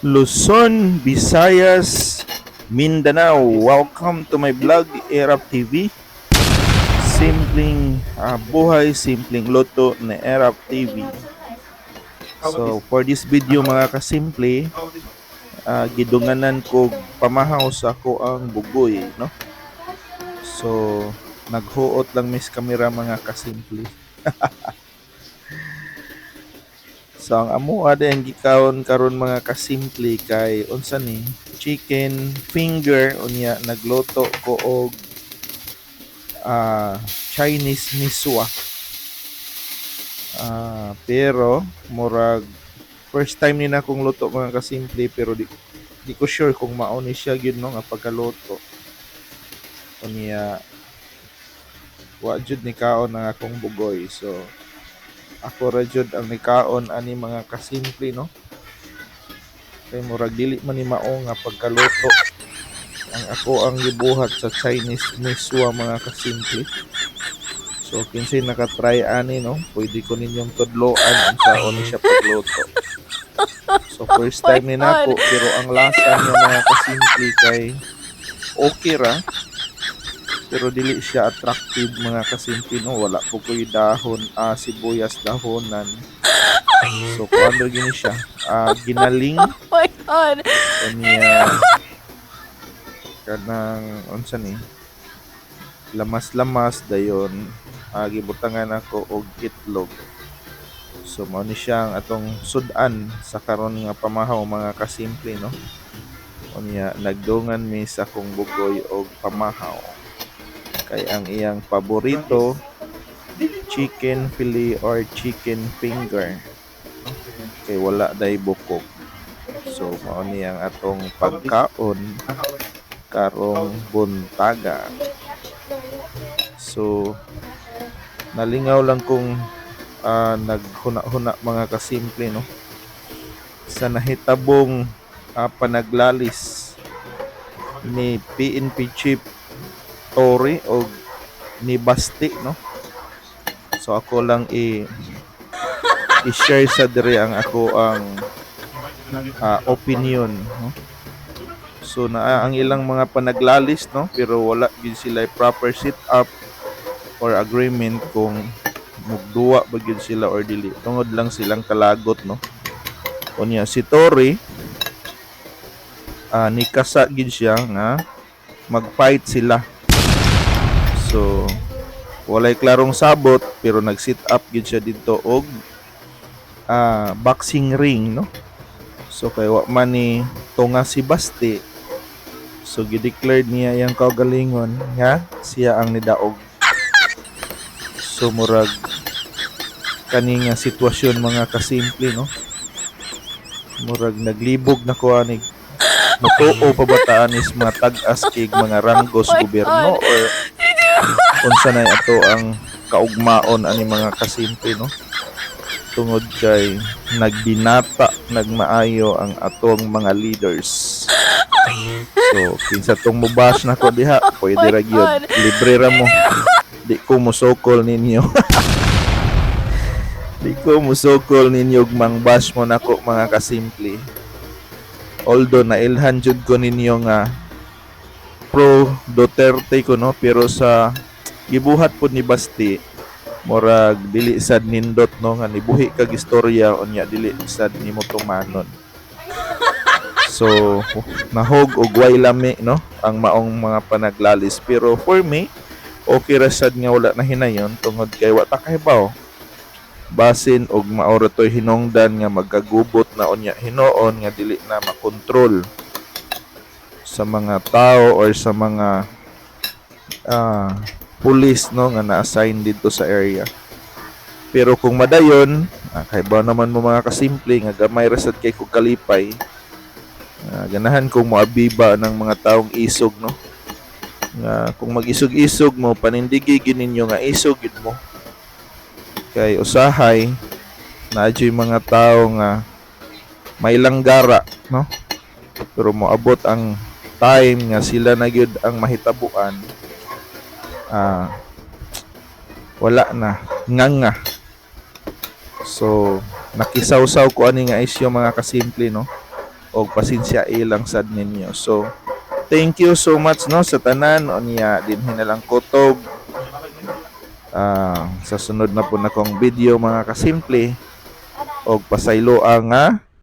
Luzon, Visayas, Mindanao. Welcome to my vlog, Erap TV. Simpleng buhay, simpleng luto na Erap TV. So, for this video mga kasimple, gidunganan ko pamahaw sa ako ang bugoy, no? So, naghuot lang mis kamera mga kasimple. So ang amo ada ang gikaon karon mga kasimple kay unsa ni chicken finger unya nagluto ko og Chinese miswa. Pero murag first time ni na akong luto mga kasimple pero di ko sure kung mao ni siya gyud no nga pagkaluto. Unya wa jud ni kaon ang akong bugoy. So ako ra jud ang nikaon ani mga kasimple no. Kay murag dili man ni mao nga pagkaluto ang ako ang gibuhat sa Chinese miswa mga kasimple. So kinsay nakatry ani no, pwede ko ninyong tudloan ang saon siya pagluto. So first time ni nako pero ang lasa niya mga kasimple kay okay ra. Pero dili siya attractive mga kasimple no, wala po ko'y dahon, sibuyas dahonan. So kuan gini siya, ginaling. Oh my God. Kanya kanang unsa ni lamas-lamas dayon gibutangan ako og itlog. So mao ni siya ang atong sudan sa karon nga pamahaw mga kasimple no. Unya nagdungan mi sa akong bugoy og pamahaw. Kay ang iyang paborito chicken fillet or chicken finger. Kay wala day bukog. So mao ni ang atong pagkaon karong buntaga. So nalingaw lang kung naghuna-huna mga kasimple no sa nahitabong panaglalis ni PNP Chief Tory o ni Basti no. So ako lang i-share sa dire ang ako ang opinion no. So ang ilang mga panaglalis no pero wala gid sila proper sit up or agreement kung mugduwa ba gid sila or dili. Tungod lang silang kalagot no. Unya si Tory ni kasa gid siya nga mag-fight sila. So walay klarong sabot pero nag-sit up gid siya dito og boxing ring no. So kay wa man ni tunga si Basti. So gi-declared niya yang kaugalingon nga siya ang nidaog. So murag kani nga sitwasyon mga kasimple no. Murag naglibog na ko ani mutuo pa bataan is mga tag-as kig mga ranggos gobyerno or unsa na ato ang kaugmaon ani mga kasimple no. Tungod kay nagbinata nagmaayo ang atong mga leaders. So kinsa tong mubash na ko diha pwede ra gyud libre ra mo. Di ko musokol ninyo. Di ko musokol ninyo mang bash mo nako mga kasimple. Although nailhan jud ko ninyo nga pro Duterte ko no pero sa gibuhat po ni Basti murag dili sad nindot no nga nibuhi kag istorya unya dili sad nimo tumanon. So nahog og way lami no ang maong mga panaglalis pero for me okay ra sad nga wala na hinayon tungod kay wa ta kahibaw basin og maoro toy hinungdan nga magkagubot na unya hinoon nga dili na makontrol sa mga tao or sa mga police no nga na-assign dito sa area. Pero kung madayon kay ba naman mo mga kasimple nga gamay ra sad kay kog kalipay ganahan kong moabiba ng mga taong isog no nga kung mag-isog-isog mo panindigi gininyo nga isog gid mo kay usahay na adyoy mga tao nga may langgara no pero moabot ang time nga sila na gyud ang mahitabuan wala na nganga. So nakisaw-saw ko ani nga isyu mga kasimple no og pasensya ilang sad ninyo. So thank you so much no sa tanan unya dinhi na lang kutob. Sa sunod na po na kong video mga kasimple og pasayloa nga